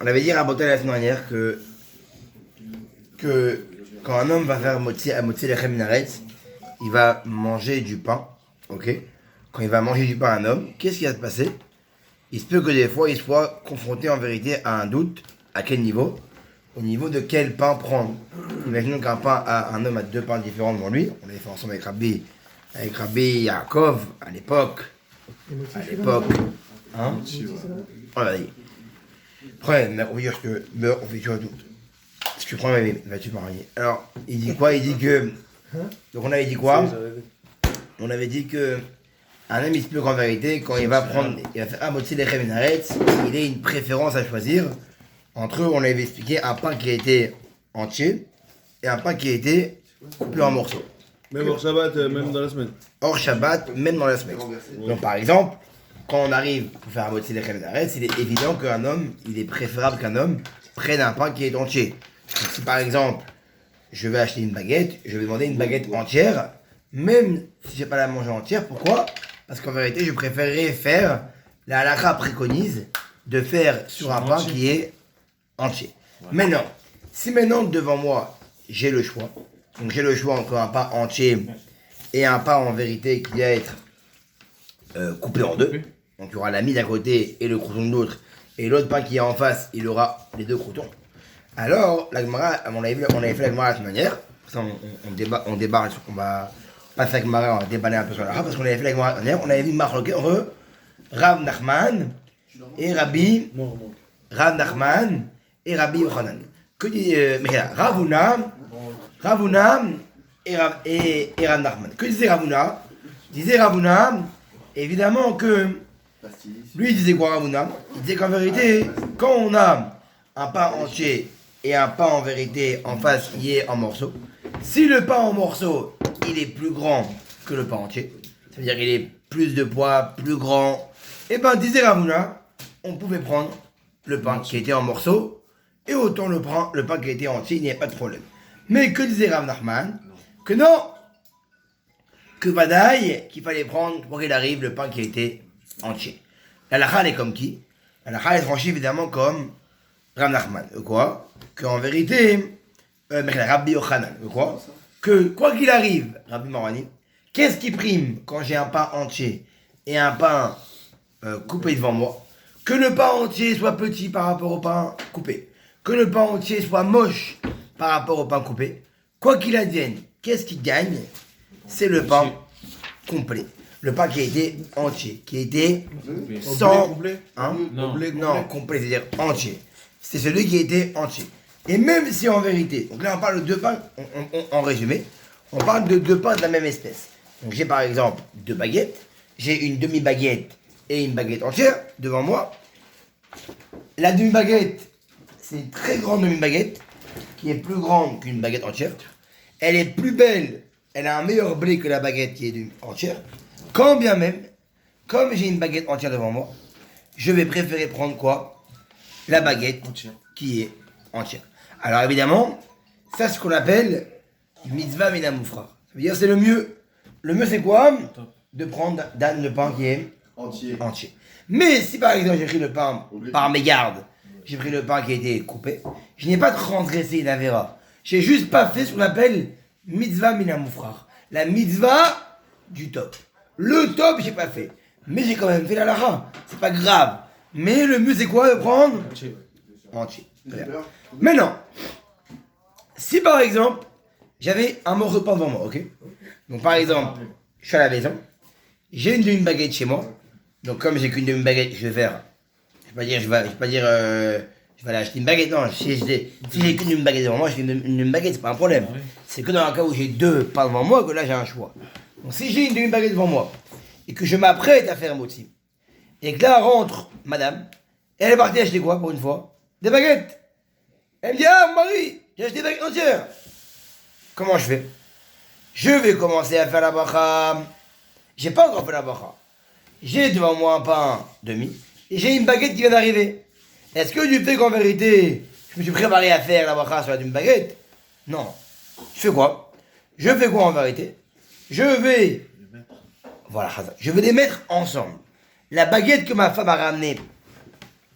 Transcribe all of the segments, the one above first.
On avait dit à Rabotai la semaine dernière que quand un homme va faire motzi lechem minaretz, il va manger du pain, ok? Quand il va manger du pain un homme, qu'est-ce qui va se passer? Il se peut que des fois il soit confronté en vérité à un doute. À quel niveau? Au niveau de quel pain prendre. Imaginons un homme a deux pains différents devant lui. On l'avait fait ensemble avec Rabbi Yaakov à l'époque. Hein? Voilà. Après, on va dire que on fait toujours doute. Si tu prends ma bébé, vas-tu marier? Alors, il dit quoi? Il dit que. Donc on avait dit quoi? On avait dit que un homme il se peut qu'en vérité, quand il va faire un motzi lechem minaretz, il ait une préférence à choisir entre eux. On avait expliqué un pain qui a été entier et un pain qui a été coupé en morceaux. Même hors Shabbat, même dans la semaine. Hors Shabbat, même dans la semaine. Donc par exemple, quand on arrive pour faire un motzi lechem minaretz, il est évident qu'un homme, il est préférable qu'un homme prenne un pain qui est entier. Donc, si par exemple, je vais acheter une baguette, je vais demander une baguette entière, même si je n'ai pas la manger entière. Pourquoi? Parce qu'en vérité, je préférerais faire, la halakha préconise, de faire sur un pain qui est entier. Maintenant, si maintenant devant moi, j'ai le choix, donc j'ai le choix entre un pain entier et un pain en vérité qui va être coupé en deux, donc il y aura la mie d'un côté et le crouton de l'autre, et l'autre pain qui est en face, il aura les deux croutons. Alors, la Gemara, on avait fait la Gemara de cette manière, ça on débarre, on va passer avec Gemara, on va déballer un peu sur la Gemara, parce qu'on avait fait la Gemara de cette manière, on avait vu Marloquet entre Rav Nachman et Rabbi Yochanan. Que dit Ravuna et Rav Nachman. Que disait Ravuna? Disait Ravuna, évidemment que, lui il disait quoi Ravuna? Il disait qu'en vérité, quand on a un pain entier et un pain en vérité en face qui est en morceaux, si le pain en morceaux il est plus grand que le pain entier, c'est-à-dire il est plus de poids, plus grand, et ben disait Ravuna, on pouvait prendre le pain qui était en morceaux et autant le pain qui était entier, il n'y a pas de problème. Mais que disait Rav Nachman? Que non, que Vadaï, qu'il fallait prendre pour qu'il arrive le pain qui était entier. La halakha est comme qui? La halakha est franchie évidemment comme Rav Nachman. Quoi? Qu'en vérité, Rabbi Yochanan. Quoi? Que quoi qu'il arrive, Rabbi Marani, qu'est-ce qui prime quand j'ai un pain entier et un pain coupé devant moi? Que le pain entier soit petit par rapport au pain coupé. Que le pain entier soit moche par rapport au pain coupé. Quoi qu'il advienne, qu'est-ce qui gagne? C'est le pain complet. Le pain qui a été entier, qui a été sans... Complet. Hein? Non, complet, c'est-à-dire entier. C'est celui qui a été entier. Et même si en vérité, donc là on parle de deux pains, en résumé, on parle de deux pains de la même espèce. Donc j'ai par exemple deux baguettes, j'ai une demi-baguette et une baguette entière devant moi. La demi-baguette, c'est une très grande demi-baguette qui est plus grande qu'une baguette entière. Elle est plus belle, elle a un meilleur blé que la baguette qui est entière. Quand bien même, comme j'ai une baguette entière devant moi, je vais préférer prendre quoi? La baguette qui est entière. Alors évidemment, ça c'est ce qu'on appelle mitzvah minamoufra. Ça veut dire c'est le mieux. Le mieux c'est quoi? De prendre le pain qui est entier. Mais si par exemple j'ai pris le pain par mégarde, j'ai pris le pain qui a été coupé, je n'ai pas transgressé une avéra. J'ai juste pas fait ce qu'on appelle mitzvah minamoufra. La mitzvah du top. Le top j'ai pas fait. Mais j'ai quand même fait la lara. C'est pas grave. Mais le mieux c'est quoi de prendre? Entier. Maintenant, si par exemple, j'avais un morceau de pain devant moi, ok? Donc par exemple, je suis à la maison, j'ai une demi-baguette chez moi, donc comme j'ai qu'une demi-baguette, je vais faire, je vais aller acheter une baguette, non, si j'ai qu'une demi-baguette devant moi, je fais une demi-baguette, c'est pas un problème. C'est que dans le cas où j'ai deux pains devant moi, que là j'ai un choix. Donc si j'ai une demi-baguette devant moi, et que je m'apprête à faire un motzi, et que là rentre madame, et elle est partie acheter quoi pour une fois? Des baguettes. Elle me dit, ah, mon mari, j'ai acheté des baguettes entières. Comment je fais? Je vais commencer à faire la bracha. J'ai pas encore fait la bracha. J'ai devant moi un pain demi, et j'ai une baguette qui vient d'arriver. Est-ce que du fait qu'en vérité, je me suis préparé à faire la bracha sur la demi-baguette? Non. Je fais quoi? Je fais quoi en vérité? Je vais les mettre ensemble. La baguette que ma femme a ramenée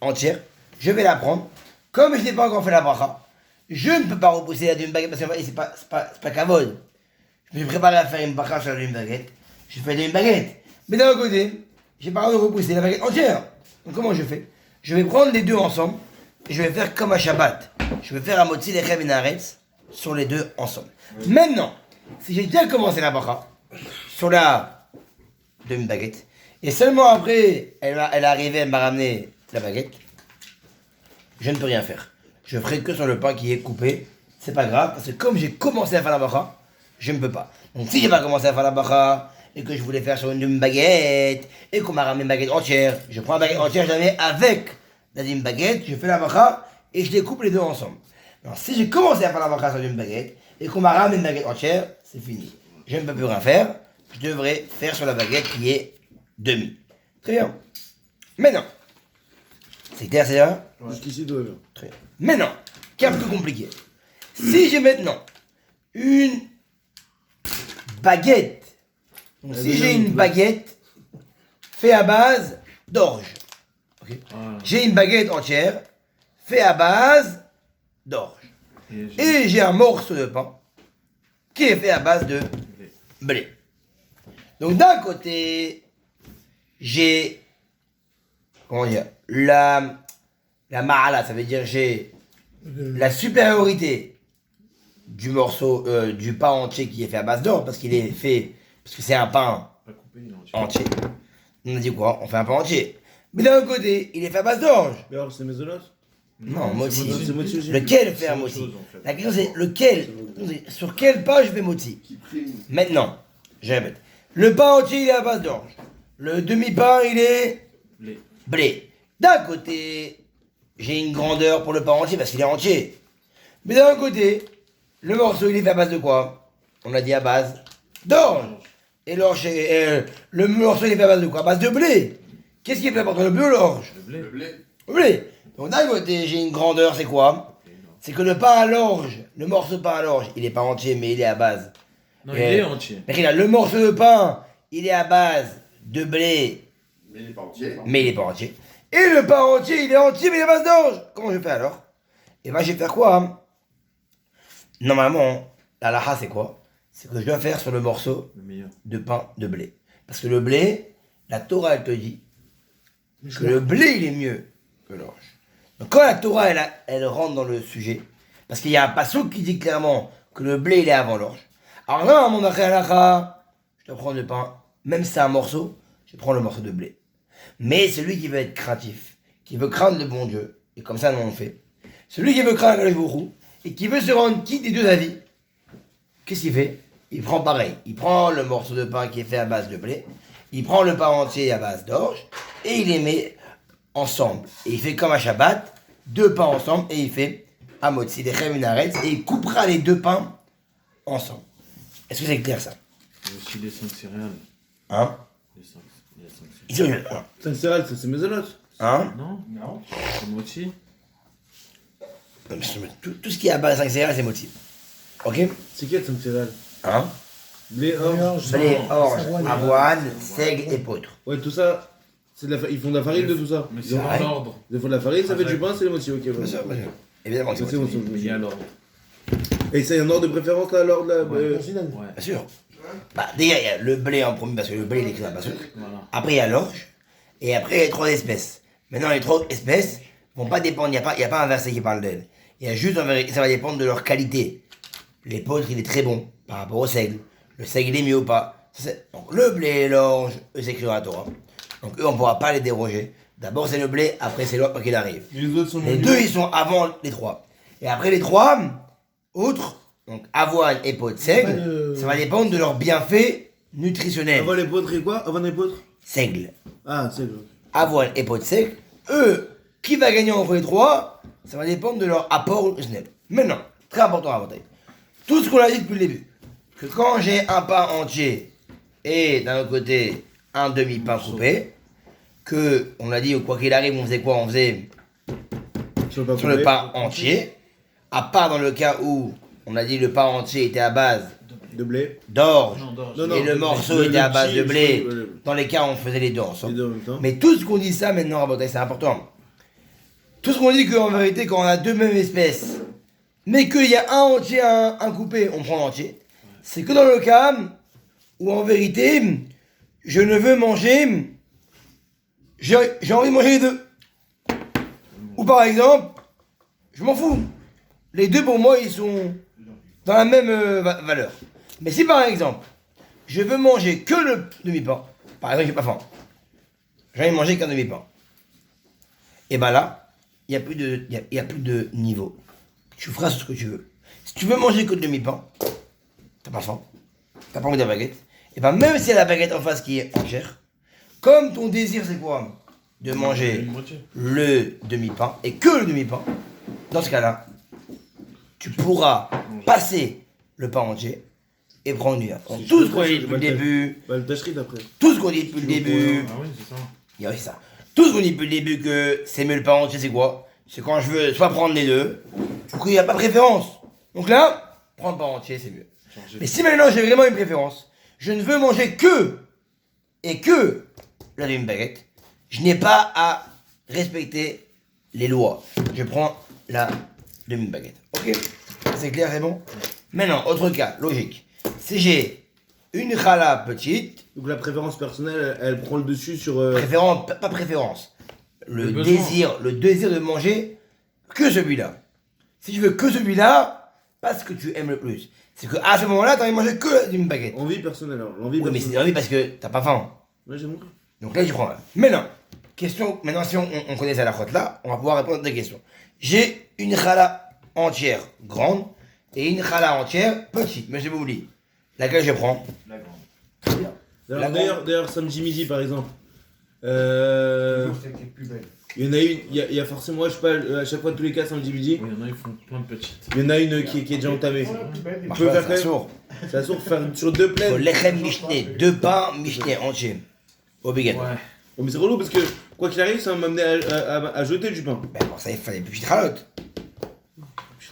entière, je vais la prendre, Comme je n'ai pas encore fait la bracha, je ne peux pas repousser la deuxième baguette parce que c'est pas kavod. Je me suis préparé à faire une bracha sur la deuxième baguette. Je fais la deuxième baguette. Mais d'un autre côté, j'ai pas le droit de repousser la baguette entière. Donc comment je fais? Je vais prendre les deux ensemble et je vais faire comme à Shabbat. Je vais faire un motzi lechem minaretz sur les deux ensemble. Maintenant, si j'ai déjà commencé la bracha sur la deuxième baguette et seulement après elle est arrivée, elle m'a ramené la baguette, je ne peux rien faire. Je ferai que sur le pain qui est coupé. C'est pas grave parce que comme j'ai commencé à faire la bracha, je ne peux pas. Donc si j'ai pas commencé à faire la bracha et que je voulais faire sur une baguette et qu'on m'a ramené une baguette entière, je prends la baguette entière, je la mets avec la deuxième baguette, je fais la bracha et je les coupe les deux ensemble. Alors si j'ai commencé à faire la bracha sur une baguette et qu'on m'a ramené une baguette entière, c'est fini. Je ne peux plus rien faire. Je devrais faire sur la baguette qui est demi. Très bien. Maintenant, c'est clair, c'est là? Jusqu'ici, tout va bien. Très bien. Maintenant, qui est un peu compliqué. Si j'ai maintenant une baguette, donc si j'ai une baguette faite à base d'orge, okay. J'ai une baguette entière faite à base d'orge, et j'ai un morceau de pain qui est fait à base de blé. Donc d'un côté, j'ai, comment dire, la ma'ala, ça veut dire j'ai la supériorité du morceau, du pain entier qui est fait à base d'or, parce qu'il est fait, parce que c'est un pain entier. On a dit quoi? On fait un pain entier. Mais d'un autre côté, il est fait à base d'orge. Mais alors, c'est mésonos? Non, moti. C'est moti aussi. Lequel faire moti? La question c'est lequel, sur quel pain je fais moti? Maintenant, je répète. Le pain entier, il est à base d'orge. Le demi-pain, il est blé. D'un côté, j'ai une grandeur pour le pain entier parce qu'il est entier. Mais d'un côté, le morceau, il est fait à base de quoi? On a dit à base d'orge. Et l'orge, le morceau, il est fait à base de quoi? À base de blé. Qu'est-ce qui est plus important, le blé ou l'orge? Le blé. Donc d'un côté, j'ai une grandeur, c'est quoi? C'est que le pain à l'orge, le morceau de pain à l'orge, il est pas entier, mais il est à base. Non, il est entier. Mais regarde, le morceau de pain, il est à base de blé, Mais il n'est pas entier. mais il est pas entier. Et le pain entier, il est entier, mais il est à base d'orge. Comment je fais alors? Et ben, je vais faire quoi? Normalement, la laha, c'est quoi? C'est que je dois faire sur le morceau Le meilleur. de pain de blé. Parce que le blé, la Torah, elle te dit que le blé, il est mieux que l'orge. Donc quand la Torah, elle rentre dans le sujet, parce qu'il y a un passouk qui dit clairement que le blé, il est avant l'orge. Alors là, mon akha, je dois prendre le pain, même si c'est un morceau, je prends le morceau de blé. Mais celui qui veut être craintif, qui veut craindre le bon Dieu, et comme ça, nous on le fait, celui qui veut craindre le Bourou, et qui veut se rendre quitte des deux avis, qu'est-ce qu'il fait? Il prend pareil, il prend le morceau de pain qui est fait à base de blé, il prend le pain entier à base d'orge, et il les met ensemble. Et il fait comme à Shabbat, deux pains ensemble, et il fait un motzi lechem minaretz, et il coupera les deux pains ensemble. Est-ce que c'est clair ça? Il y a aussi les 5 céréales. Hein? Les 5 Ici, on est- C'est un céréal, c'est mésonos. Hein? Non, c'est moitié. Non, mais tout ce qui est à base de 5 céréales, c'est motif. Ok? C'est quel 5 céréales? Hein? Blé, orge. Blé, orge, avoine, seigle et poudre. Ouais, tout ça, c'est de ils font de la farine de tout ça. Mais Ils c'est ont- Ouais. dans l'ordre. Ils font de la farine, ça fait du pain, c'est les moitiés, ok. Bien Bon. sûr, bien sûr. Évidemment que c'est C'est bon, motif. c'est bon. Mais il y a l'ordre. Et ça, il y a un ordre de préférence là, l'ordre là Ouais. Bien sûr. Bah, déjà, il y a le blé en premier, parce que le blé, il est écrit dans la passouk. Voilà. Après, il y a l'orge. Et après, il y a les 3 espèces. Maintenant, les 3 espèces vont pas dépendre, il n'y a pas un verset qui parle d'elles. Il y a juste, ça va dépendre de leur qualité. Les poudres, il est très bon par rapport au seigle. Le seigle, il est mieux ou pas. Donc, le blé et l'orge, eux, c'est écrit dans la Torah. Donc, eux, on ne pourra pas les déroger. D'abord, c'est le blé, après, c'est l'orge, quoi qu'il arrive. Et les autres sont Les deux, ils sont avant les 3. Et après les 3 autres, donc avoine et pot de seigle, ça va dépendre de leurs bienfaits nutritionnels. Avant les potres et quoi? Avant les potres? Seigle, Ah, c'est bon. avoine et pot de seigle, eux, qui va gagner entre les 3, ça va dépendre de leur apport nutritionnel. Maintenant, très important à voter. Tout ce qu'on a dit depuis le début, que quand j'ai un pain entier et d'un autre côté un demi-pain coupé, que, on a dit, quoi qu'il arrive, on faisait quoi? On faisait sur le pain entier, à part dans le cas où on a dit le pain entier était à base De blé. d'orge Non, d'orge. Non, non, et le morceau le était à base de chips, blé. le- Dans les cas où on faisait les deux Les ensemble. deux en même temps. Mais tout ce qu'on dit ça maintenant, Rabotai, c'est important. Tout ce qu'on dit qu'en vérité, quand on a deux mêmes espèces, mais qu'il y a un entier, un coupé, on prend l'entier. C'est que dans le cas où en vérité, je ne veux manger, j'ai envie de manger les deux. Ou par exemple, je m'en fous. Les deux pour moi, ils sont dans la même valeur. Mais si par exemple, je veux manger que le demi-pain, par exemple, j'ai pas faim, j'ai envie de manger qu'un demi-pain, et ben là, il n'y a, y a plus de niveau. Tu feras ce que tu veux. Si tu veux manger que le demi-pain, t'as pas faim, t'as pas envie de la baguette, et ben même s'il y a la baguette en face qui est entière, comme ton désir c'est quoi? De manger Une moitié. le demi-pain, et que le demi-pain, dans ce cas-là, tu pourras passer le pain entier et prendre du pain. Tout ce qu'on dit depuis le début, Bah, le tachrit après. tout ce qu'on dit depuis le début, Ah oui, c'est ça. il y a aussi ça. Tout ce qu'on dit depuis le début que c'est mieux le pain entier, c'est quoi? C'est quand je veux soit prendre les deux, ou qu'il n'y a pas de préférence. Donc là, prendre le pain entier, c'est mieux. Changer. Mais si maintenant j'ai vraiment une préférence, je ne veux manger que la demi-baguette, je n'ai pas à respecter les lois. Je prends la demi-baguette. Ok? C'est clair, c'est bon? Maintenant, autre cas, logique. Si j'ai une challah petite, Donc la préférence personnelle, elle prend le dessus sur. préférence, pas préférence, Le besoin. le désir de manger que celui-là. Si je veux que celui-là, pas ce que tu aimes le plus. C'est qu'à ce moment-là, tu as envie de manger que la demi-baguette. Envie personnelle alors. L'envie Oui, mais personnelle. c'est envie parce que t'as pas faim. Ouais, j'ai compris. Donc là, je prends un. Maintenant, question, maintenant si on connaît ça la crotte là, on va pouvoir répondre à des questions. J'ai une challah entière grande et une challah entière petite, mais j'ai pas oublié. Laquelle je prends? La grande. Très bien. La D'ailleurs, samedi midi par exemple. C'est qui est plus belle. Il y en a une, il y a forcément, je sais pas, à chaque fois, tous les cas, samedi midi, Oui, il y en a, ils font plein de petites. il y en a une qui est déjà entamée. Ouais, la plus belle. On Marche peut pas, faire ça quand même. sourd. Ça sourd faire sur deux Faut plaines. lechem mishné, deux pains mishné entiers. Obligatoire. Ouais. Oh, mais c'est relou parce que, quoi qu'il arrive, ça va m'amener à jeter du pain. Ben pour ça, il fallait plus petites chalotes.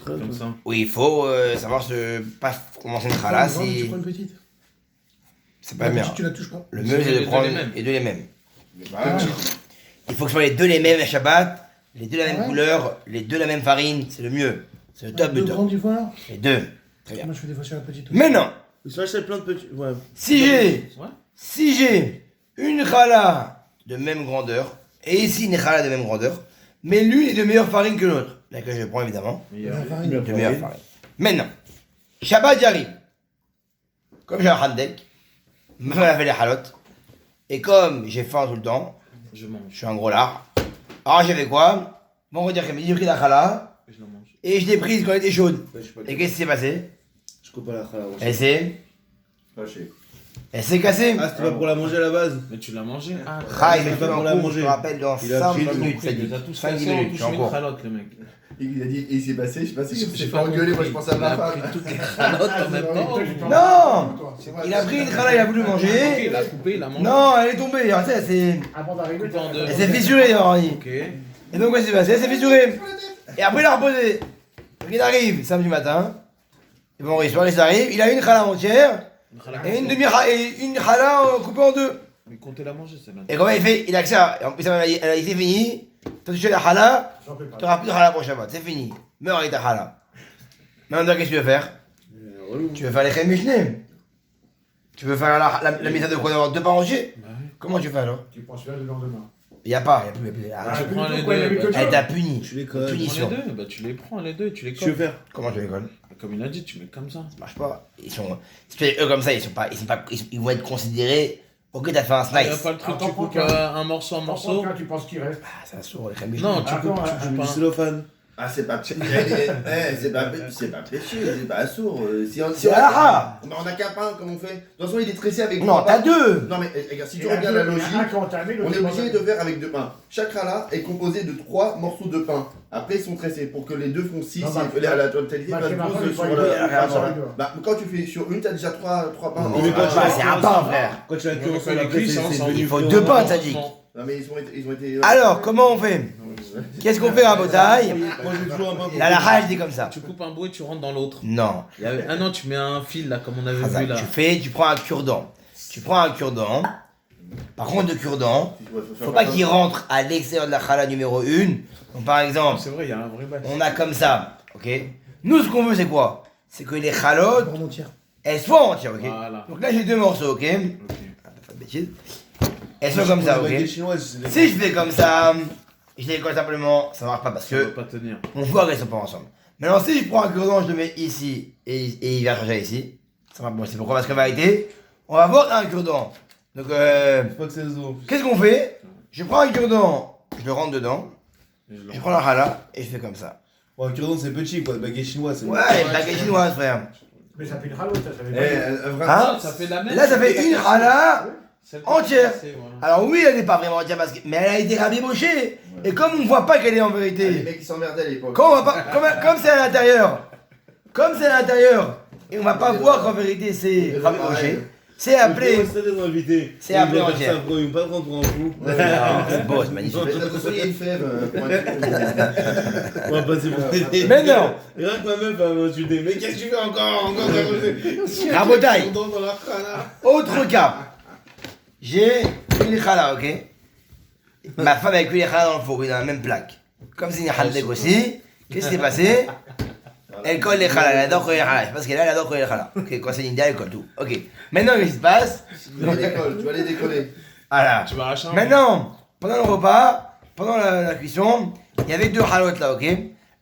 Comme ça. Oui, il faut savoir pas commencer une challah Tu si prends une petite. c'est pas le La mieux. petite, tu la touches pas. Le C'est mieux c'est les de deux prendre les mêmes. les deux les mêmes. Ah, Il faut que ce soit les deux les mêmes à Shabbat, les deux la même Ouais. couleur, les deux la même farine, c'est le mieux. C'est le top deux du top. grandes du fois. Les deux. Très bien. Moi, je fais des fois sur la petite aussi. Maintenant, Ils sont achetés plein de petits. Ouais. Ouais. si j'ai une challah de même grandeur, et ici une challah de même grandeur, mais l'une est de meilleure farine que l'autre, laquelle je prends évidemment, Mais il y a- La farine. de meilleure farine. Maintenant, Shabbat j'arrive. Comme j'ai un handek, ma femme a fait les halotes, et comme j'ai faim tout le temps, Je je mange. suis un gros lard, alors j'ai fait quoi? Bon, on va dire que j'ai pris la challah, Je la mange. et je l'ai prise quand elle était chaude. Ouais, je sais pas. Et qu'est-ce qui s'est passé? Je coupe pas la challah. Elle s'est cassée. Ah, c'était pas pour la manger à la base. Mais tu l'as mangé? Ah, Ah, il c'est m'a pas fait pour un la coup, je manger. te rappelle, dans Il a 5 pris le minutes, ça il dit. les a tous 5 cassés en minutes, je suis touchant en une cours. calotte, le mec. Il a dit, et il s'est passé, je sais pas si J'ai c'est pas pas engueulé, moi je compris. pensais à Il ma a femme. pris toutes les calottes en même temps. Non! Il a pris une challah, il a voulu Ok, manger. il a coupé, il a mangé. Non, elle est tombée. Alors, tu sais, Avant d'arriver, Coupé en deux. elle s'est fissurée, alors, il. Ok. Et donc, qu'est-ce qui s'est passé? Elle s'est fissurée. Et après, il a reposé. Donc, il arrive samedi matin. Et bon, il arrive. Il a une challah entière. Et une challah coupée en deux. Mais comptez la manger, celle-là. Et comment il fait? Il a que ça. Et en plus, elle a dit, c'est fini. T'as touché la challah. j'en fais Tu pas. n'auras plus de challah pour Shabbat. C'est fini. Meurs avec ta challah. Maintenant, qu'est-ce que tu veux faire? Relou. Tu veux faire les crèmes Mishneh. Tu veux faire la mise de quoi d'avoir deux pains entiers? Bah oui. Comment tu fais alors? Tu penses faire le lendemain. Il n'y a pas, il n'y a plus. Ah, Ah, tu plus prends du les tout, quoi, il y deux, avait que bah, ça. elle t'a puni. Tu les colles. Tu Punition. prends les deux, bah tu les prends les deux, tu les Tu veux colles. faire Comment tu les colles? Comme il a dit, tu mets comme ça. Ça marche pas. Ils sont. Si tu fais eux comme ça, ils vont être considérés. Ok, t'as fait un Il n'y a slice. pas le truc, Attends, tu coupes prends un morceau en T'en morceau. prends qu'un, tu penses qu'il reste. Ah, ça sourd, les crèmes Mishneh. Non, tu Attends, coupes, hein, tu Je coupes mets du un. cellophane. Ah, c'est pas péché, c'est pas péché, c'est pas sourd. Si on, C'est halakha. on a qu'un pain, comme on fait. De toute façon, il est tressé avec Non, trois t'as pains. deux. Non, mais regarde, si Il tu y en a regardes deux, la il y en a un logique, qui est entamé, l'autre on est qui obligé entamé. de faire avec deux pains. Chaque challah est composé de 3 morceaux de pain. Après, ils sont tressés pour que les deux font 6. Non, bah, La totalité bah, va tu vas pas pose les sur faire le. les deux, machin. les deux. Bah, quand tu fais sur une, t'as déjà 3 pains. Non, en- mais quand tu Ah, c'est un pain, frère. Quand tu as Ouais, que mais ensemble, quand après, il est cuit, c'est c'est devenu Il faut plus deux en- pains, ça dit. Non, mais ils ont été. Alors, comment on fait? Qu'est-ce qu'on fait à Botaï? Moi, j'ai toujours un pain. La lacha, je dis comme ça. Tu coupes un bout et tu rentres dans l'autre. Non. Ah non, tu mets un fil là, comme on avait vu Hazak, là. tu prends un cure-dent. Tu prends un cure-dent. Par contre, le cure-dent, Ouais, faire faut pas ça. qu'il rentre à l'extérieur de la chala numéro 1. Donc par exemple, C'est vrai, il y a un vrai bac. on a comme ça, ok. Nous, ce qu'on veut, c'est quoi? C'est que les chalotes, Vraiment tiers. elles soient entières, ok. Voilà. Donc là, j'ai 2 morceaux, ok. Ok. Pas de bêtises. Elles sont comme ça, ok. Si je fais comme ça, je les colle simplement, ça marche pas parce Ça va que pas tenir. on voit qu'elles sont pas ensemble. Maintenant, si je prends un cure-dent, je le mets ici et il vient changer ici, ça va bon. C'est pourquoi? Parce qu'en vérité, on va voir un cure-dent. Donc, Pas que c'est zo. qu'est-ce qu'on fait? Je prends un cure-dent, je le rentre dedans, Et je je prends la chala et je fais comme ça. Bon, un cure-dent c'est petit quoi, le baguette chinois c'est. Ouais, baguette chinoise, frère. Mais ça fait une ralotte, ça Eh, fait vraiment. Hein? Ça fait la même. Là, ça fait une chala. Celle que entière. tu sais, voilà. Alors oui, elle n'est pas vraiment entière, mais elle a été rabibochée. Et comme on ne voit pas qu'elle est en Ah, les vérité, mecs qui s'emmerdaient à l'époque. quand on va pas, comme c'est à l'intérieur, et on va pas voir qu'en vérité c'est rabiboché, c'est appelé. C'est appelé entière. Ils vont pas prendre pour un fou. Ah, c'est beau, c'est magnifique. Mais attention, il y a une fève. Pour un truc. On va passer pour des. Mais non, Et rien que ma meuf elle m'a insulté. Mais qu'est-ce que tu fais encore Rabotaille. Dans la chala. Autre cas. J'ai une khala, ok. Ma femme a cuit les khala dans le four, oui, dans la même plaque. Comme c'est une khala aussi, qu'est-ce qui s'est passé? Elle colle les khala, elle adore coller les khala. Parce qu'elle adore coller les khala. Ok, quand c'est une India, elle colle tout. Ok. Maintenant, qu'est-ce qui se passe? Tu vas les décoller, tu vas les décoller. Voilà. Tu vas arracher un. Maintenant, pendant le repas, pendant la cuisson, il y avait 2 halotes là, ok.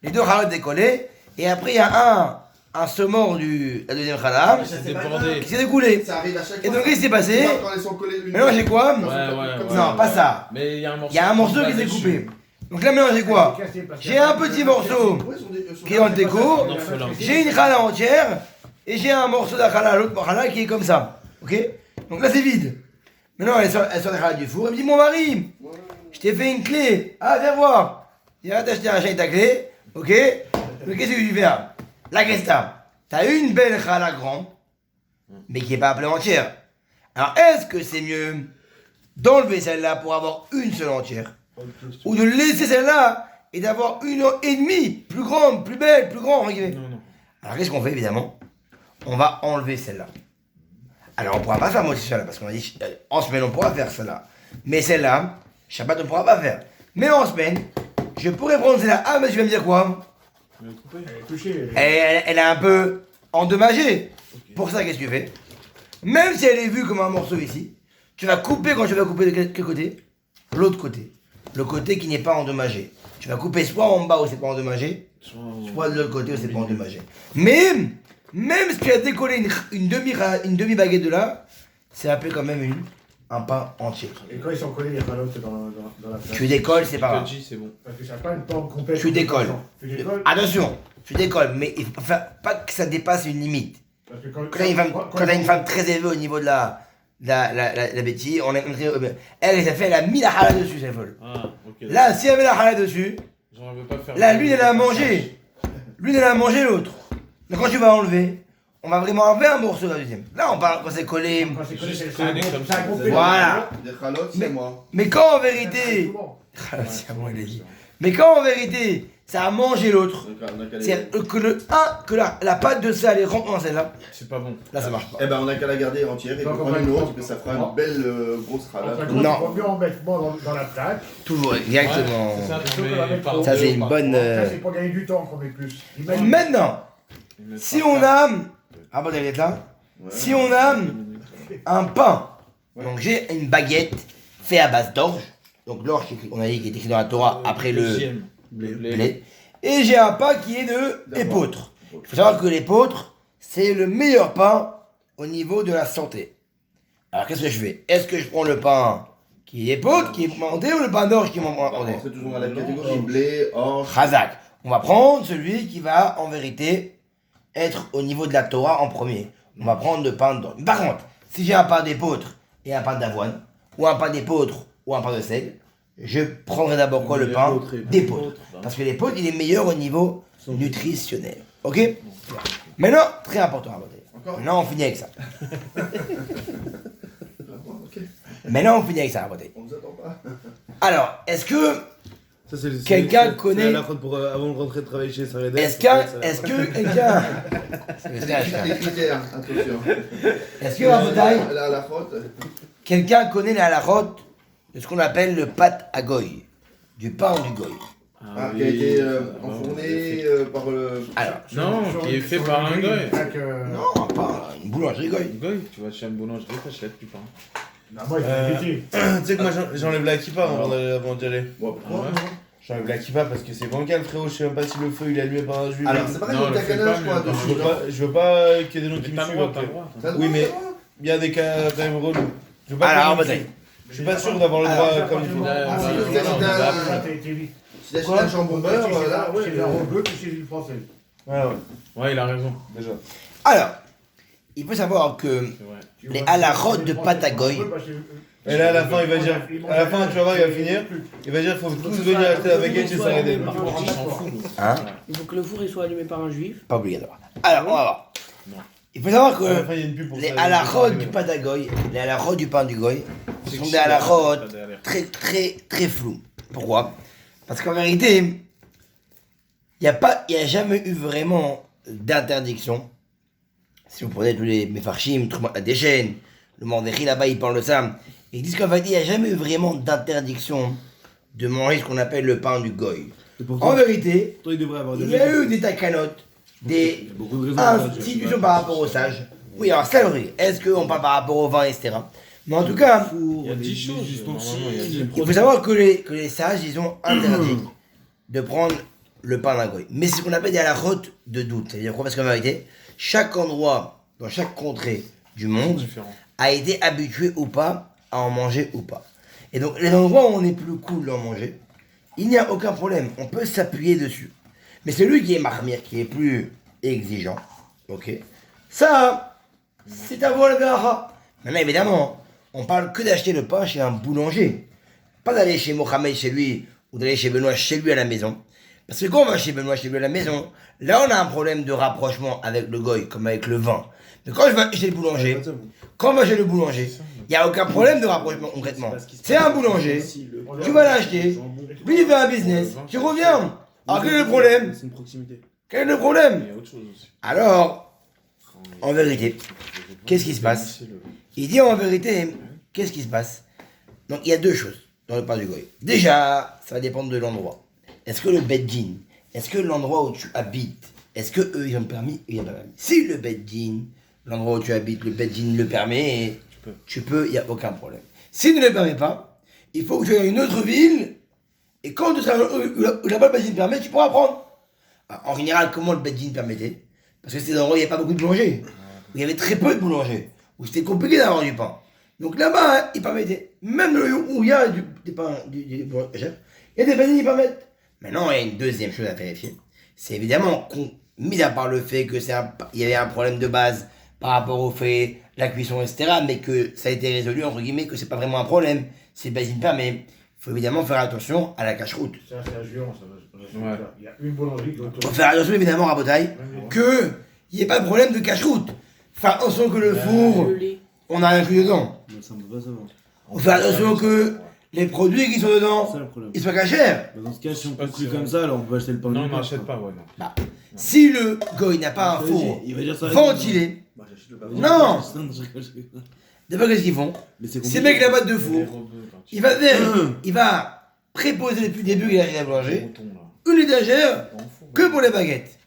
Les 2 halotes décollées. Et après, il y a un saumon la deuxième khala C'est débordé. qui s'est découlé. Ça arrive à chaque Et fois. donc, qu'est-ce qui s'est passé? Quand elles sont collées l'une Maintenant, j'ai quoi? Ouais, ouais. Non, pas ça. Mais il y a un morceau. Il y a un morceau qui s'est coupé. Donc là, maintenant, j'ai quoi? J'ai un petit morceau qui est dans le déco. J'ai une khala entière. Et j'ai un morceau de la khala, l'autre khala qui est comme ça. Ok? Donc là, c'est vide. Maintenant, elle sort des khala du four. Elle me dit, mon mari, je t'ai fait une clé. Ah, viens voir. Il a acheté un chien ta clé. Ok? Mais qu'est-ce que tu fais? La question. T'as une belle khala grande, mais qui n'est pas appelée entière. Alors, est-ce que c'est mieux d'enlever celle-là pour avoir une seule entière? Ou de laisser celle-là et d'avoir une et demie, plus grande, plus belle, plus grande, entre guillemets. Non, non. Alors qu'est-ce qu'on fait évidemment? On va enlever celle-là. Alors on ne pourra pas faire moitié celle-là, parce qu'on a dit en semaine on pourra faire celle-là. Mais celle-là, Shabbat on ne pourra pas faire. Mais en semaine, je pourrais prendre celle-là. Ah mais tu vas me dire quoi? Tu veux couper? Elle est touchée. Elle est un peu endommagée. Pour ça qu'est-ce que tu fais? Même si elle est vue comme un morceau ici, tu vas couper quand tu vas couper de quel côté? L'autre côté. Le côté qui n'est pas endommagé. Tu vas couper soit en bas où c'est pas endommagé, soit de l'autre côté où c'est pas endommagé. Mais, même si tu as décollé une demi-baguette de là, c'est appelé quand même un pain entier. Et quand ils sont collés, les ralottes dans la place. Tu décolles, c'est pas grave. Petit, c'est bon. Parce que ça n'a pas une forme complète. Tu décolles. Tu décolles. Attention, tu décolles, mais il faut pas que ça dépasse une limite. Parce que Quand t'as une femme très élevée au niveau de la bêtise, elle a mis la halal dessus, c'est folle. Ah, ok. Là, si elle avait la halal dessus, J'en veux pas faire. là, l'une elle a mangé. L'une elle a mangé l'autre. Donc quand tu vas enlever, on va vraiment enlever un morceau de la deuxième. Là, on parle quand c'est collé. Quand c'est collé, Juste c'est un collé gros- comme c'est un ça. gros pédale. Voilà. Des chalotes, c'est moi. Mais quand en vérité. C'est à moi, il a dit. Mais quand en vérité, ça a mangé l'autre, c'est que la pâte de sel est rentre dans celle-là, C'est pas bon. là ça marche pas. Eh ben on a qu'à la garder entière et Donc, puis on prendre va une le autre, prendre. et ça fera une belle grosse ralade. Enfin, Non. il vaut mieux en mettre moins dans la plaque. Toujours, exactement. Ouais, c'est ça, Plutôt mais que la mettre par par- Ça, c'est deux, une par bonne. Ça, c'est pour gagner du temps qu'on met plus. Imagine. Maintenant, Ils mettent si par on quatre. a. Ah bon, elle est là. Ouais. Si on a un pain, donc j'ai une baguette faite à base d'orge. Donc l'orge, on a dit qu'il est écrit dans la Torah après le Deuxième. blé. Et j'ai un pain qui est de l'épeautre. Il faut savoir que l'épeautre, c'est le meilleur pain au niveau de la santé. Alors qu'est-ce que je fais? Est-ce que je prends le pain qui est épeautre, qui est monté, ou le pain d'orge qui est monté? On serait toujours à la catégorie blé, orge. Chazak. On va prendre celui qui va en vérité être au niveau de la Torah en premier. On va prendre le pain d'orge. Par contre, si j'ai un pain d'épeautre et un pain d'avoine, ou un pain d'épeautre ou un pain de seigle, je prendrai d'abord quoi? Le pain d'épeautre. Parce que l'épeautre, il est meilleur au niveau nutritionnel. Ok? Maintenant, très important à voter. Encore? Maintenant, on finit avec ça. Ok, Maintenant, on finit avec ça à voter. on nous attend pas. Alors, est-ce que Ça, c'est Quelqu'un connaît- C'est la faute pour avant de rentrer travailler chez Saredes. Est-ce que quelqu'un. Les critères, attention. Est-ce que à Botaï, Là, la faute. quelqu'un connaît la halakhot de ce qu'on appelle le pat à goy, du pain du goy. Ah, qui a été enfourné par le. Alors, Non, qui est fait par un goy. non, pas une boulangerie goy. Goy, tu vas chez une boulangerie, t'achètes du pain. Non, moi, il faut éviter. Tu sais que moi j'enlève la kippa avant d'y aller. Ouais, pourquoi Ah ouais. J'enlève la kippa parce que c'est bancal, frérot. Je sais même pas si le feu il est allumé par un juif. Alors, c'est pareil Non, avec le ta fais canage, pas, quoi, mais dessus. Je veux pas qu'il y ait des gens qui Mais me t'as le suivent. droit, après. t'as le droit. T'as le Oui, droit, mais- t'as le droit. Il y a des cas quand même relous. Je veux pas Alors, que- bataille. Je suis pas sûr d'avoir le Alors, droit comme il faut. Ah, si, bah, le voilà, gars, on il a- va- Ça, t'es vite. Si t'achètes un jambon beurre, là, ouais. Chez un rebeu que chez une française. Ouais, ouais, Ouais, il a raison. déjà. Alors, il faut savoir que C'est vrai. Tu Les vois, halakhot chez de une française, Patagoy. un rebeu, bah, Et là, à la fin, il va dire. À la fin, tu vas voir, il va finir. Il va dire, faut tous venir acheter la baguette chez Saladin. Par contre, il s'en fout. nous. Hein Il faut que le four il soit allumé par un juif. pas obligatoire. Alors, on va voir. Non. Il faut savoir À la que fin, il y a une pub pour les ça. halakhot du Patagoy, les halakhot du pain du goy, ce sont des halakhot très flous. Pourquoi? Parce qu'en vérité, il n'y a jamais eu vraiment d'interdiction. Si vous prenez tous les Mefarshim, Troumat Adeshen, le Mordechai là-bas, ils parlent de ça. Ils disent qu'en fait, il n'y a jamais eu vraiment d'interdiction de manger ce qu'on appelle le pain du goy. En vérité, Toi, il devrait avoir il y a eu des takanotes, des beaucoup de raisons pour ça, institutions par rapport aux sages. Oui, alors ça, oui. Est-ce qu'on parle par rapport au vin, etc. Mais en tout cas, Il y a 10 choses. Normalement, il y a 10 il faut savoir que les sages, ils ont interdit de prendre le pain d'un goy. Mais c'est ce qu'on appelle des halakhot de doute. C'est-à-dire quoi? Parce qu'en vérité, chaque endroit, dans chaque contrée du monde, différent. a été habitué ou pas à en manger ou pas. Et donc, les endroits où on est plus cool d'en manger, il n'y a aucun problème. On peut s'appuyer dessus. Mais celui qui est marmire, qui est plus exigeant, ok, ça, c'est à vous le gars. Maintenant, évidemment, on parle que d'acheter le pain chez un boulanger. Pas d'aller chez Mohamed chez lui, ou d'aller chez Benoît chez lui à la maison. Parce que quand on va chez Benoît chez lui à la maison, là on a un problème de rapprochement avec le goy, comme avec le vin. Mais quand je vais chez le boulanger, quand on va chez le boulanger, il n'y a aucun problème de rapprochement concrètement. C'est un boulanger, tu vas l'acheter, lui il fait un business, tu reviens. Alors quel est le problème? C'est une proximité. Quel est le problème? Il y a autre chose aussi. Alors, en vérité, qu'est-ce qui se passe? Il dit en vérité, qu'est-ce qui se passe? Donc il y a deux choses dans le pain du goy. Déjà, ça va dépendre de l'endroit. Est-ce que le beddin, est-ce que l'endroit où tu habites, est-ce que eux ils ont le permis ou ils n'ont pas permis? Si le beddin, l'endroit où tu habites, le beddin le permet, tu peux, il n'y a aucun problème. S'il ne le permet pas, il faut que tu ailles à une autre ville, et quand tu seras où là-bas le beddin permet, tu pourras prendre. Alors, en général, comment le beddin permettait? Parce que c'était des endroits où il n'y avait pas beaucoup de boulangers, où il y avait très peu de boulangers, où c'était compliqué d'avoir du pain. Donc là-bas, hein, ils permettaient. Même où il y a des pains, du boulanger, il y a des beddins qui permettent. Maintenant, il y a une deuxième chose à vérifier. C'est évidemment, mis à part le fait que il y avait un problème de base par rapport au fait, la cuisson, etc., mais que ça a été résolu, entre guillemets, que c'est pas vraiment un problème. C'est le beddin permet. Il faut évidemment faire attention à la cache-route. Ça, c'est injurant, ça. Ouais. Il y a une boulangerie qui Il autour. faut faire attention, évidemment, à Botaï, qu'il n'y ait pas de problème de cache-route. Faire attention que le four, Le lait. on a inclus dedans. Mais ça, on peut pas savoir. Il faut faire attention que les produits qui sont C'est dedans, ça le problème. ils soient cachers. Bah, dans ce cas, si on pas conclut si comme on- ça, alors on peut acheter le pain Non, du on pain. n'achète pas, ouais, non. Si le goy n'a pas un four Il va dire ça. ventilé, Bah, j'achète le pain. Non. Je rigole. d'abord qu'est-ce qu'ils font? Mais c'est Ces compliqué. mecs là-bas de Les four, rebeux, quand tu- il va faire, il va préposer depuis le début qu'il arrive à les boulanger, moutons, là. une étagère Dans le four. que pour les baguettes.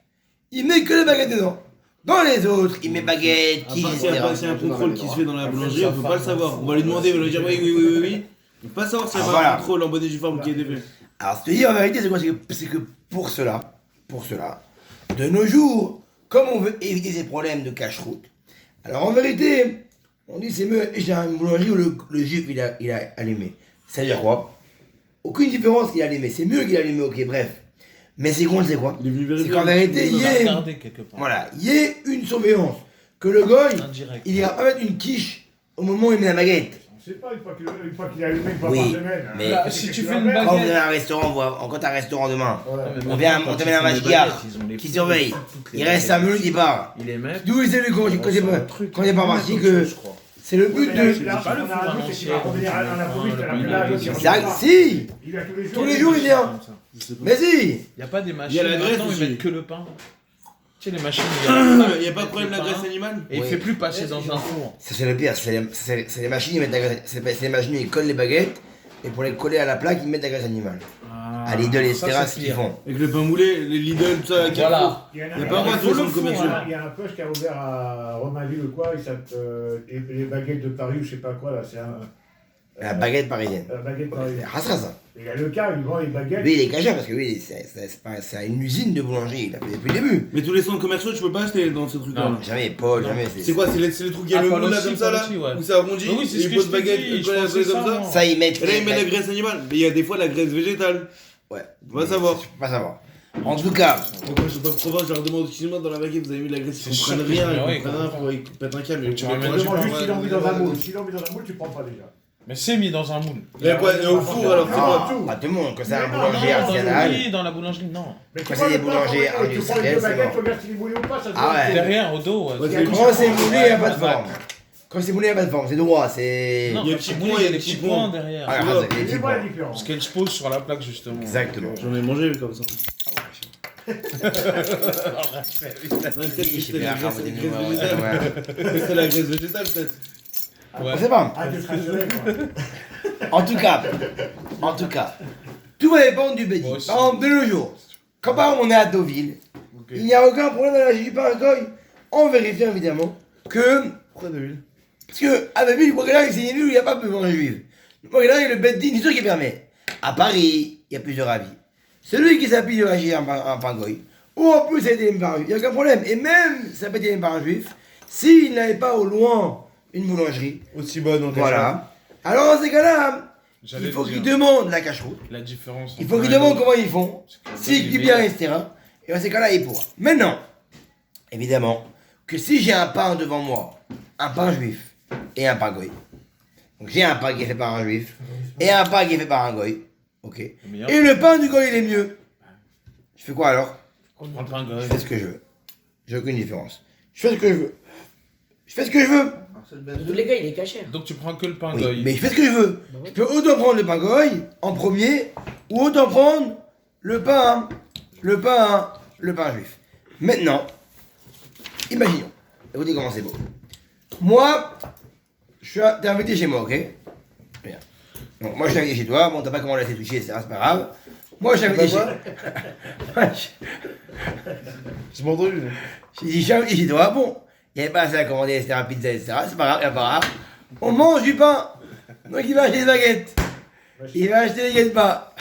Il met que les baguettes dedans. Dans les autres, il met baguettes, À quiche, part s'il y a etc. pas- s'il y a un contrôle qui se fait dans la boulangerie, on peut pas le savoir. On va lui demander, il va lui dire oui, oui, oui, oui, oui. On peut pas savoir s'il y a Ah, pas voilà. un contrôle en bonne et due forme qui a été fait. Alors, ce que je te dis en vérité, c'est quoi? C'est que pour cela, de nos jours, comme on veut éviter ces problèmes de cache-route, alors en vérité, on dit c'est mieux, j'ai une boulangerie où le juif il a allumé. Ça veut dire quoi? Aucune différence qu'il a allumé, c'est mieux qu'il a allumé, ok, bref. Mais c'est con, c'est quoi? Il est venu C'est vérifier. qu'en vérité, il y ait, Regardez quelque part. voilà, il y ait une surveillance. Que le goy, Indirect. il ira pas mettre une quiche au moment où il met la baguette. On sait pas, une fois qu'il a allumé une fois Oui, par semaine. mais- Bah, si tu fais une Quand vous baguette. allez à un restaurant, quand t'as un restaurant demain, Voilà. on vient, on t'amène un machigard qui surveille. Il reste 5 minutes, il part. Il les met. D'où il sait lui quand il est pas parti que c'est le but de. Là, pas le on a four un à but, c'est qu'il va manger, revenir à un improviste à la le plage, pain, qui le rentre Ça, pas. si, Il vient tous les jours il vient. Je sais pas. Mais si, Il n'y a pas des Il y machines. a la graisse Maintenant, ils aussi. mettent que le pain. Tu sais, les machines, Il n'y a pas de problème de la graisse animale. Et il Oui. fait plus passer dans un four. Ça c'est le pire, c'est les machines, ils mettent la graisse, c'est les machines, ils collent les baguettes, et pour les coller à la plaque, ils mettent la graisse animale. À Lidl, etc., ça, c'est ce c'est qu'ils pire. font. Avec le pain moulé, les Lidl, tout ça, Voilà. Il y en Il y a pas moins de faut le centres four, commerciaux. hein. Il y a un poste qui a ouvert à Romainville ou quoi, les baguettes de Paris ou je sais pas quoi là, c'est un. La baguette parisienne. La baguette parisienne. Rasera ça. Et il y a le cas, il vend les baguettes. Lui, il est caché parce que lui, c'est une usine de boulangerie, il a fait depuis le début. Mais tous les centres commerciaux, tu peux pas acheter dans ces trucs-là. Non. Jamais, Paul, jamais. C'est quoi? C'est les trucs qui a Ah, le Paul moule là aussi, comme ça là? Paul aussi, ouais. Où ça arrondit? Oui, c'est ce une que pose je t'ai baguette, dit, une je baguette pensais comme ça, ça. moi. Ça, ils mettent. Et là, ils mettent la graisse animale. Mais il y a des fois la graisse végétale. Ouais. On va savoir. Je peux pas savoir. En tout cas, Donc, moi, je suis pas province, je leur demande, excusez-moi, dans la baguette, vous avez mis de la graisse. C'est Ils comprennent sûr que- rien, ouais, ils comprennent rien, ils comprennent. ils pètent un câble. mais Tu ils ramènes comprennent du pas. pain, Juste s'il est mis dans un moule. S'il est mis dans un moule, tu prends pas déjà. Mais c'est mis dans un moule. Il y a quoi? Et au four alors, c'est quoi? ah, pas tout le monde, que c'est un Non, boulanger non, artisanal. Oui, dans la boulangerie, non. Mais Quand tu c'est vois des le pain, boulangers tu prends les industriels, deux c'est baguettes, bon. tu regardes s'il est mouillé ou pas, ça se Ah voit. ouais. Derrière, au dos. ouais. Ouais, Il y a Quand c'est moulé, il n'y a pas de Ouais. forme. Quand c'est moulé, il n'y a pas de forme, c'est droit, c'est. Non, Il y a quand des c'est petits moulé, points, il y a des petits points derrière. Ah, regarde, les C'est petits quoi la points. différence? Parce qu'elle se pose sur la plaque, justement. Exactement. J'en ai mangé comme ça. Oui, je sais bien, C'est des la numéros, graisse végétale. ouais. C'est la graisse végétale peut-être. Ouais. On sait pas. Ah, tu te rassurais, quoi. En tout cas, tout va dépendre du bédi. Moi aussi. Par exemple, de nos jours, quand par exemple on est à Deauville, il n'y a aucun problème à la du pain à goy. On vérifie évidemment que. Pourquoi de l'huile? Parce que à Deauville, quoi que là, c'est une ville où il n'y a pas de manger juif. Quoi que là, il y a le bédi, c'est sûr qui permet. À Paris, il y a plusieurs avis. Celui qui s'appuie de agir en pain goy, ou en plus ça a été aimé par un juif, il n'y a aucun problème. Et même si ça n'a pas été aimé par un juif, s'il n'avait pas au loin une boulangerie, Aussi bonne en voilà. Alors dans ces cas-là, J'allais il faut le qu'ils dire. demandent la cache-route. La différence. Il faut entre qu'ils un et demandent l'autre, comment ils font, c'est que le s'ils bédi cuisent est bien, meilleur. etc. Et dans ces cas-là, il pourra. Maintenant, évidemment, que si j'ai un pain devant moi, un pain juif et un pain goy, donc j'ai un pain qui est fait par un juif et un pain qui est fait par un goy, ok. meilleur. Et le pain du goy, il est mieux. Je fais quoi alors? On prend le pain Je goy. fais ce que je veux. J'ai aucune différence. Je fais ce que je veux. Je fais ce que je veux. Dans tous les cas, il est caché. Donc tu prends que le pain Oui, goy. mais je fais ce que je veux. Je peux autant prendre le pain goy en premier, ou autant prendre le pain juif. Maintenant, imaginons. Écoutez comment c'est beau. Moi, t'es invité chez moi, ok? Bien. Donc, moi, je suis invité chez toi. Bon, t'as pas comment la fait toucher, c'est pas grave. Moi, je suis invité chez toi. Je m'en entendu. J'ai dit, je suis invité chez toi. Bon, il n'y avait pas assez à commander, etc. Pizza, etc. C'est pas grave, c'est pas grave. On mange du pain. Donc, il va acheter des baguettes. Il va acheter des baguettes pas.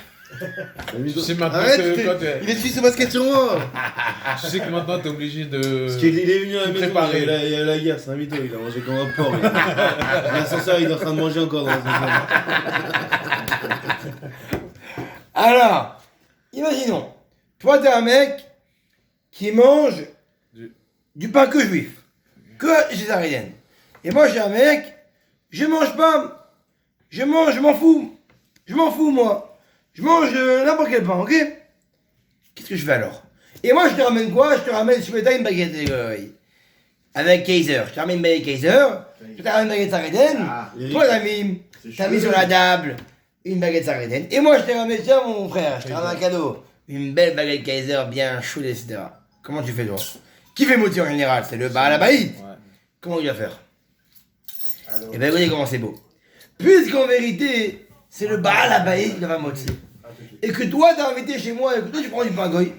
Tu sais maintenant Arrête, que toi, il est dessus ce basket sur moi. tu sais que maintenant t'es obligé de. Parce qu'il est venu à la maison, préparé. il y a la guerre, c'est un mytho, il a mangé comme un porc. L'ascenseur, il est en train de manger encore dans l'ascenseur. Alors, imaginons, toi t'es un mec qui mange du pain que juif, que césarienne. Et moi je suis un mec, je mange pas, je m'en fous, moi. Je mange n'importe quel pain, ok? Qu'est-ce que je fais alors? Et moi je te ramène quoi? Je te ramène ce matin une baguette avec Kaiser. Je te ramène une baguette Kaiser, je te ramène une baguette sarraisienne. Toi t'as mis sur la table une baguette sarraisienne. Et moi je t'ai ramené, tiens mon frère, je t'ai ramené un cadeau. Une belle baguette Kaiser bien chaude, etc. Comment tu fais toi? Qui fait moti en général? C'est le bar à la baïd. Ouais. Comment il va faire? Et ben regardez comment c'est beau. Puisqu'en vérité, c'est le bar à la baïd qui va moti. Et que toi t'es invité chez moi et que toi tu prends du pain goy.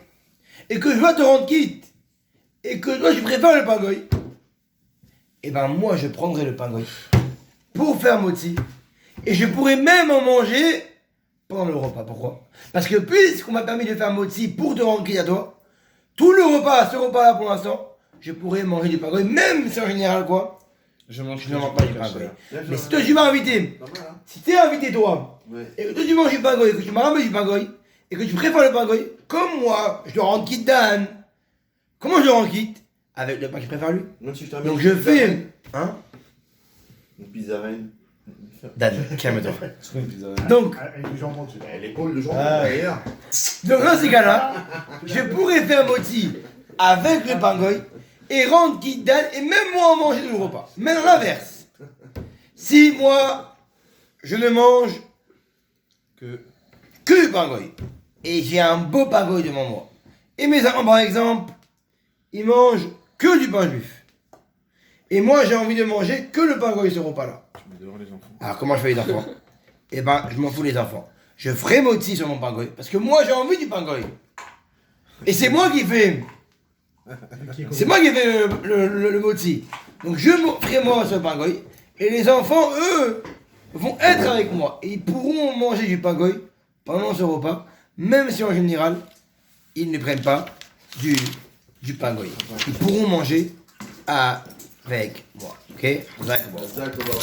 Et que je dois te rendre quitte. Et que toi tu préfères le pain goy. Et ben moi je prendrai le pain goy pour faire moti. Et je pourrais même en manger pendant le repas. Pourquoi? Parce que puisqu'on m'a permis de faire moti pour te rendre quitte à toi, tout le repas, ce repas-là pour l'instant, je pourrais manger du pain goy, même si en général quoi, Je mange je ne mange pas du pain goy. Là, Mais si toi tu m'as invité, si t'es invité toi, Ouais. et que toi tu manges du pain goy, et que tu m'as ramené du pain goy, et que tu préfères le pain goy, comme moi, je dois rendre quitte Dan. Comment je rends quitte? Avec le pain qu'il préfère lui. Même si je t'amène Donc une je pizza fais... reine, Hein? une pizza reine. Dan, calme-toi. C'est quoi une pizza? Donc, Avec du jambon dessus. L'épaule de jambon Ah. derrière. donc dans ces cas-là, je pourrais faire moti avec le pain goy et rendre quitte Dan et même moi en manger tout le repas. Mais dans l'inverse, si moi je ne mange que du pain goy et j'ai un beau pain goy devant moi et mes enfants par exemple ils mangent que du pain juif. Et moi, j'ai envie de manger que le pain goy ce repas-là. Tu mets dehors les enfants. Alors, comment je fais les enfants? Eh ben, je m'en fous les enfants. Je ferai moti sur mon pain goy, parce que moi, j'ai envie du pain goy. Et c'est moi qui fais... C'est moi qui fais le moti. Donc, je ferai moi ce pain goy, et les enfants, eux, vont être avec moi. Et ils pourront manger du pain goy pendant ce repas, même si en général, ils ne prennent pas du pain goy. Ils pourront manger avec moi. Ok? D'accord. D'accord.